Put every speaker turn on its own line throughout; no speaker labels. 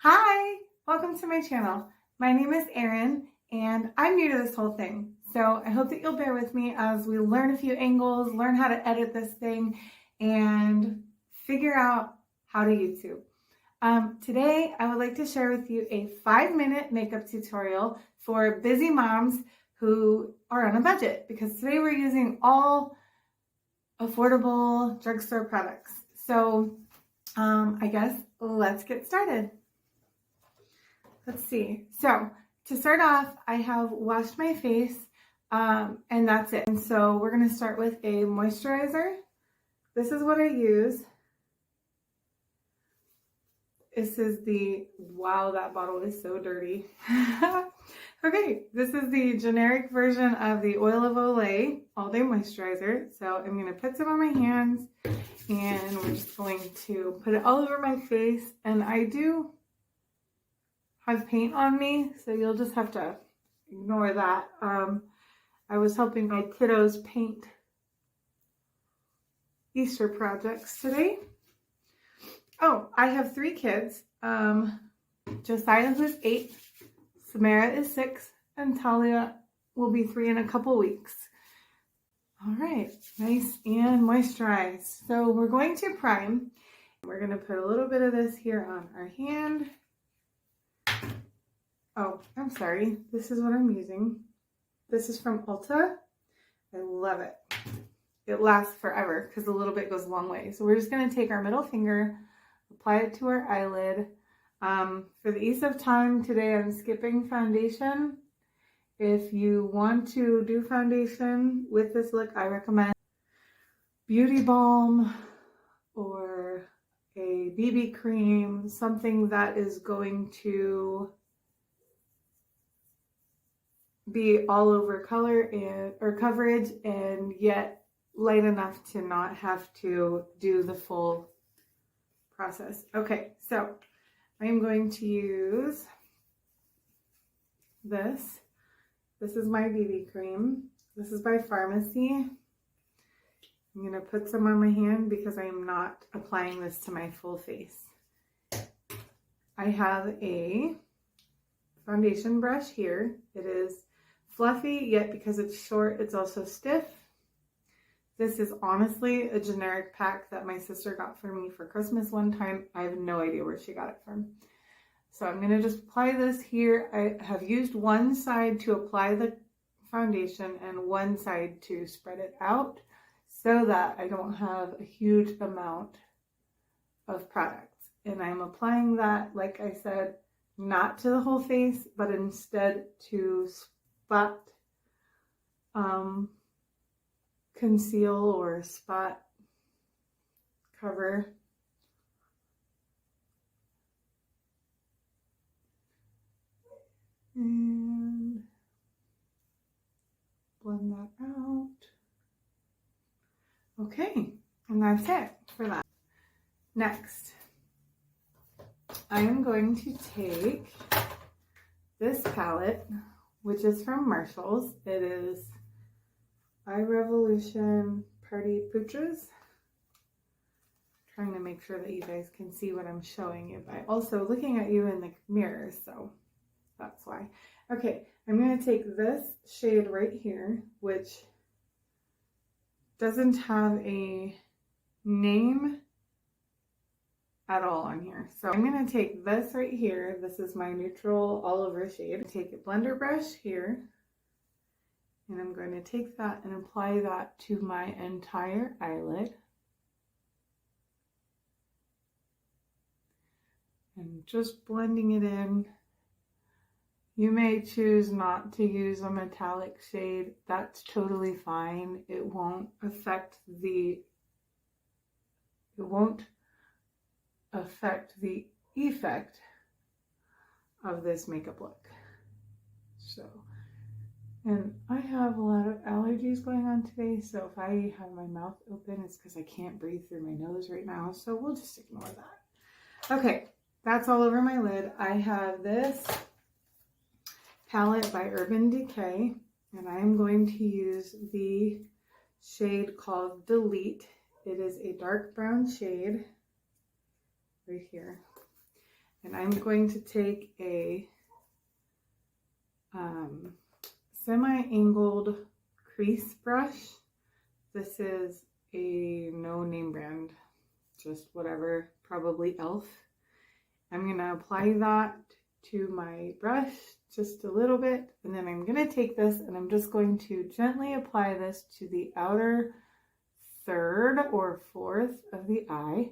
Hi, welcome to my channel. My name is Erin and I'm new to this whole thing. So I hope that you'll bear with me as we learn a few angles, learn how to edit this thing, and figure out how to YouTube. Today, I would like to share with you a 5-minute makeup tutorial for busy moms who are on a budget, because today we're using all affordable drugstore products. So I guess let's get started. Let's see. So to start off, I have washed my face and that's it. And so we're going to start with a moisturizer. This is what I use. This is the, wow, that bottle is so dirty. Okay, this is the generic version of the Oil of Olay All Day Moisturizer. So I'm going to put some on my hands and we're just going to put it all over my face. And I do have paint on me, so you'll just have to ignore that. I was helping my kiddos paint Easter projects today. Oh, I have 3 kids. Josiah, who's 8, Samara is 6, and Talia will be 3 in a couple weeks. All right, nice and moisturized. So we're going to prime. We're going to put a little bit of this here on our hand. Oh, I'm sorry. This is what I'm using. This is from Ulta. I love it. It lasts forever because a little bit goes a long way. So we're just going to take our middle finger, apply it to our eyelid. For the ease of time today, I'm skipping foundation. If you want to do foundation with this look, I recommend Beauty Balm or a BB cream, something that is going to be all over color and or coverage and yet light enough to not have to do the full process. Okay, so I'm going to use this. This is my BB cream. This is by Pharmacy. I'm going to put some on my hand because I am not applying this to my full face. I have a foundation brush here. It is fluffy, yet because it's short, it's also stiff. This is honestly a generic pack that my sister got for me for Christmas one time. I have no idea where she got it from. So I'm going to just apply this here. I have used one side to apply the foundation and one side to spread it out so that I don't have a huge amount of product. And I'm applying that, like I said, not to the whole face, but instead to spot conceal or spot cover. And blend that out. Okay, and that's it for that. Next, I am going to take this palette, which is from Marshall's. It is Eye Revolution Party Pooches. Trying to make sure that you guys can see what I'm showing you by also looking at you in the mirror, so that's why. Okay, I'm going to take this shade right here, which doesn't have a name at all on here. So I'm going to take this right here. This is my neutral all over shade. Take a blender brush here, and I'm going to take that and apply that to my entire eyelid. And just blending it in. You may choose not to use a metallic shade. That's totally fine. It won't affect the effect of this makeup look. So, and I have a lot of allergies going on today, so if I have my mouth open, it's because I can't breathe through my nose right now, so we'll just ignore that. Okay, that's all over my lid. I have this palette by Urban Decay, and I am going to use the shade called Delete. It is a dark brown shade right here. And I'm going to take a semi-angled crease brush. This is a no name brand, just whatever, probably e.l.f. I'm going to apply that to my brush just a little bit, and then I'm going to take this and I'm just going to gently apply this to the outer third or fourth of the eye.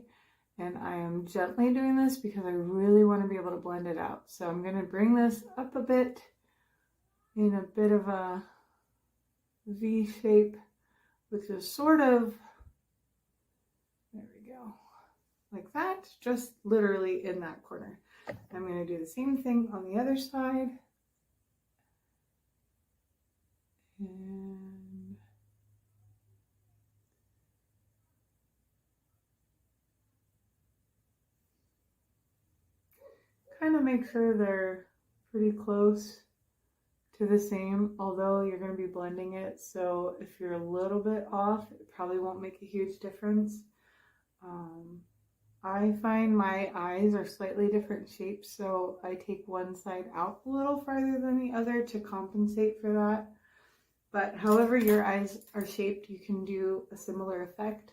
And I am gently doing this because I really want to be able to blend it out. So I'm going to bring this up a bit in a bit of a V shape, which is sort of, there we go, like that, just literally in that corner. I'm going to do the same thing on the other side. And kind of make sure they're pretty close to the same, although you're going to be blending it, so if you're a little bit off, it probably won't make a huge difference. I find my eyes are slightly different shapes, so I take one side out a little farther than the other to compensate for that. But however your eyes are shaped, you can do a similar effect.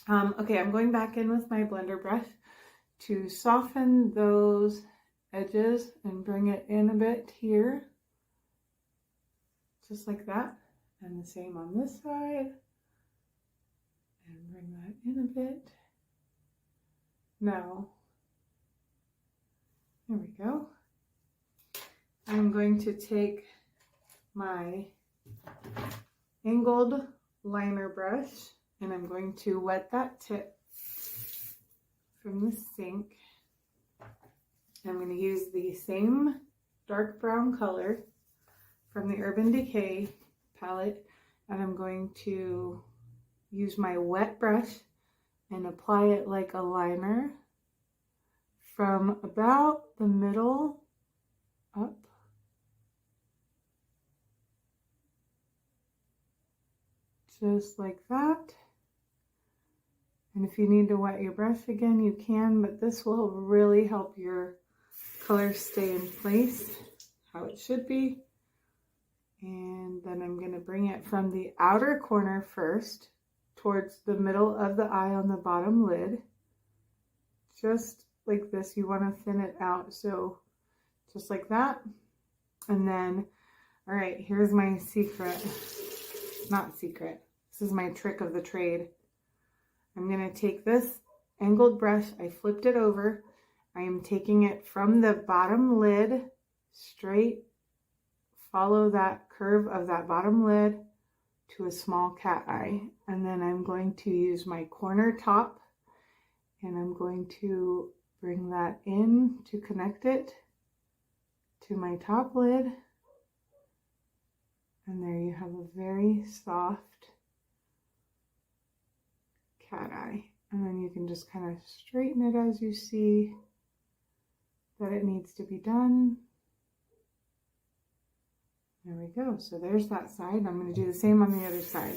Okay, I'm going back in with my blender brush to soften those edges and bring it in a bit here. Just like that. And the same on this side. And bring that in a bit. Now, there we go. I'm going to take my angled liner brush and I'm going to wet that tip from the sink. I'm going to use the same dark brown color from the Urban Decay palette, and I'm going to use my wet brush and apply it like a liner from about the middle up. Just like that. And if you need to wet your brush again, you can, but this will really help your color stay in place how it should be. And then I'm going to bring it from the outer corner first towards the middle of the eye on the bottom lid. Just like this. You want to thin it out. So just like that. And then, all right, here's my secret. Not secret. This is my trick of the trade. I'm going to take this angled brush. I flipped it over. I am taking it from the bottom lid straight. Follow that curve of that bottom lid to a small cat eye. And then I'm going to use my corner top and I'm going to bring that in to connect it to my top lid. And there you have a very soft cat eye. And then you can just kind of straighten it as you see that it needs to be done. There we go. So there's that side. I'm going to do the same on the other side.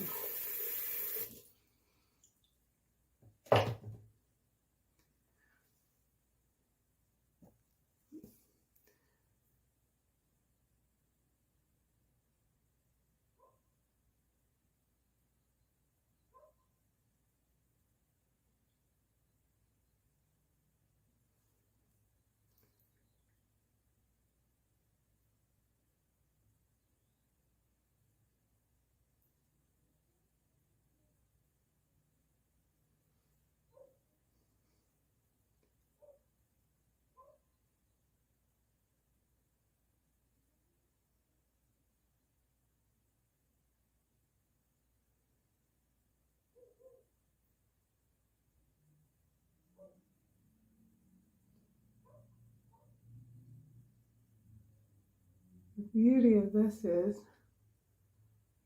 The beauty of this is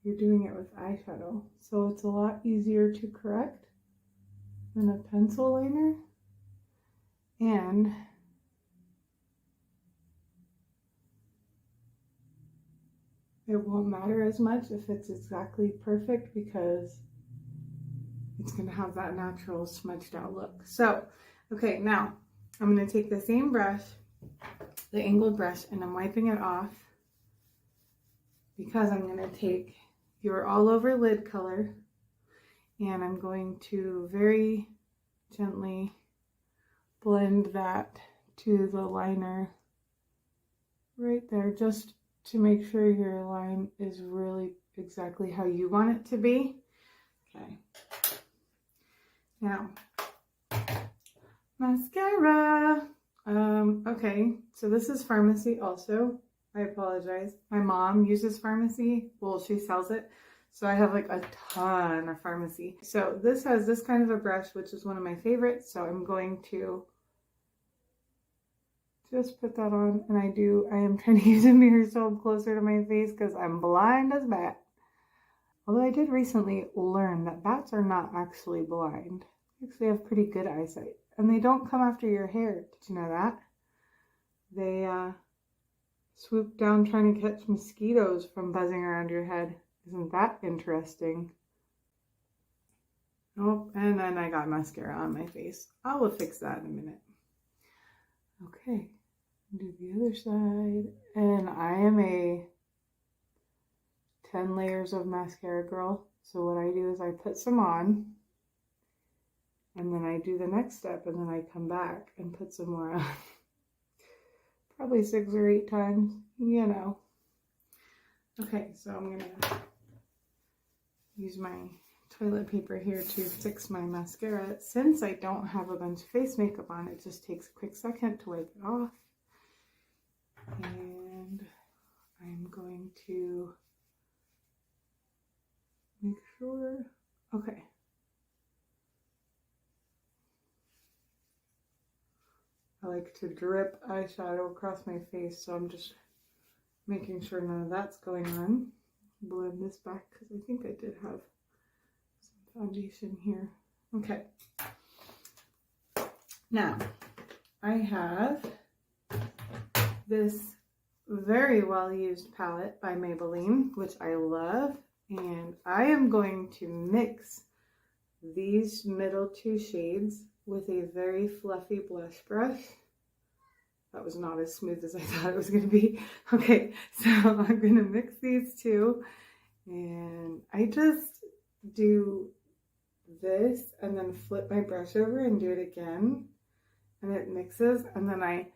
you're doing it with eyeshadow, so it's a lot easier to correct than a pencil liner, and it won't matter as much if it's exactly perfect because it's going to have that natural smudged out look. So, okay, now I'm going to take the same brush, the angled brush, and I'm wiping it off because I'm going to take your all over lid color and I'm going to very gently blend that to the liner right there, just to make sure your line is really exactly how you want it to be. Okay. Now, mascara. Okay, so this is Pharmacy also. I apologize. My mom uses Pharmacy. Well, she sells it. So I have like a ton of Pharmacy. So this has this kind of a brush, which is one of my favorites. So I'm going to just put that on. And I am trying to use a mirror so I'm closer to my face because I'm blind as a bat. Although I did recently learn that bats are not actually blind. They actually have pretty good eyesight. And they don't come after your hair. Did you know that? They swoop down trying to catch mosquitoes from buzzing around your head. Isn't that interesting? Oh, and then I got mascara on my face. I will fix that in a minute. Okay, do the other side. And I am a 10 layers of mascara girl. So what I do is I put some on, and then I do the next step, and then I come back and put some more on. Probably 6 or 8 times, you know. Okay, so I'm gonna use my toilet paper here to fix my mascara. Since I don't have a bunch of face makeup on, it just takes a quick second to wipe it off. And I'm going to make sure, okay. I like to drip eyeshadow across my face, so I'm just making sure none of that's going on. Blend this back because I think I did have some foundation here. Okay. Now, I have this very well used palette by Maybelline, which I love, and I am going to mix these middle 2 shades with a very fluffy blush brush. That was not as smooth as I thought it was going to be. Okay, so I'm going to mix these two, and I just do this and then flip my brush over and do it again, and it mixes, and then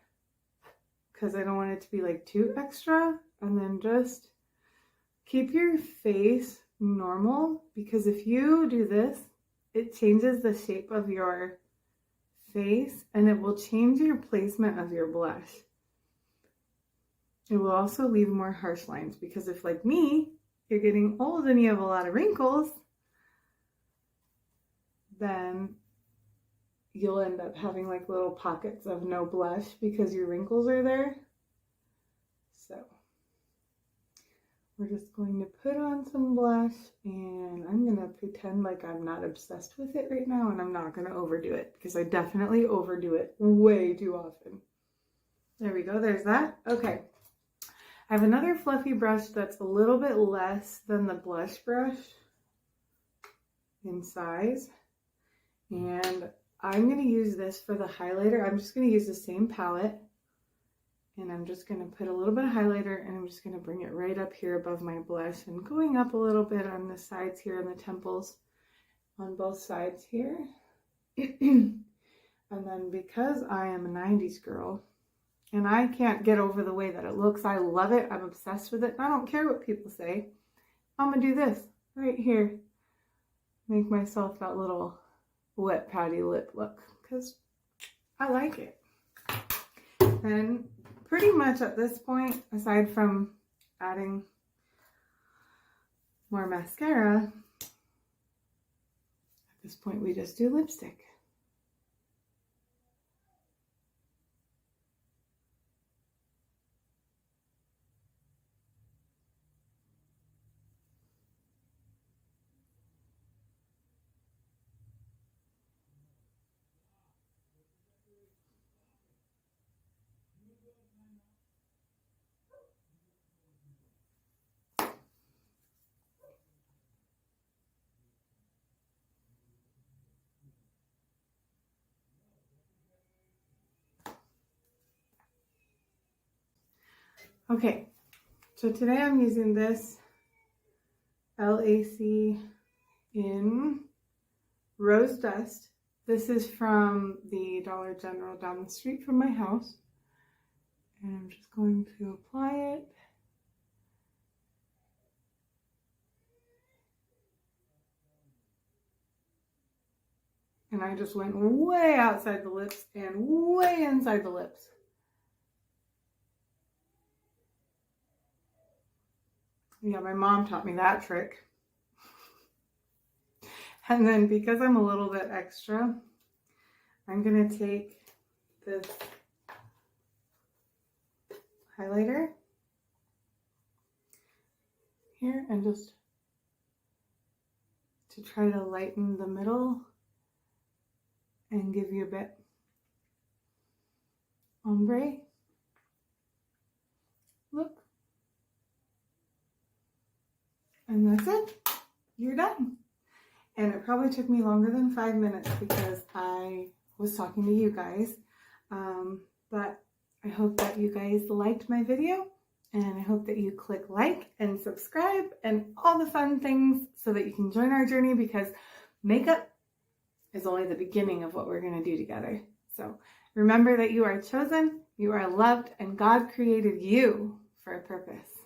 because I don't want it to be like too extra, and then just keep your face normal, because if you do this, it changes the shape of your face and it will change your placement of your blush. It will also leave more harsh lines, because if, like me, you're getting old and you have a lot of wrinkles, then you'll end up having like little pockets of no blush because your wrinkles are there. So we're just going to put on some blush, and I'm going to pretend like I'm not obsessed with it right now, and I'm not going to overdo it, because I definitely overdo it way too often. There we go, there's that. Okay, I have another fluffy brush that's a little bit less than the blush brush in size, and I'm going to use this for the highlighter. I'm just going to use the same palette, and I'm just going to put a little bit of highlighter, and I'm just going to bring it right up here above my blush and going up a little bit on the sides here and the temples on both sides here. And then because I am a 90s girl and I can't get over the way that it looks, I love it, I'm obsessed with it, I don't care what people say, I'm going to do this right here. Make myself that little wet patty lip look because I like it. And pretty much at this point, aside from adding more mascara, at this point we just do lipstick. Okay, so today I'm using this LAC in Rose Dust. This is from the Dollar General down the street from my house. And I'm just going to apply it. And I just went way outside the lips and way inside the lips. Yeah, my mom taught me that trick. And then because I'm a little bit extra, I'm going to take this highlighter here and just to try to lighten the middle and give you a bit ombre. Look. And that's it. You're done. And it probably took me longer than 5 minutes because I was talking to you guys. But I hope that you guys liked my video, and I hope that you click like and subscribe and all the fun things so that you can join our journey, because makeup is only the beginning of what we're going to do together. So remember that you are chosen, you are loved, and God created you for a purpose.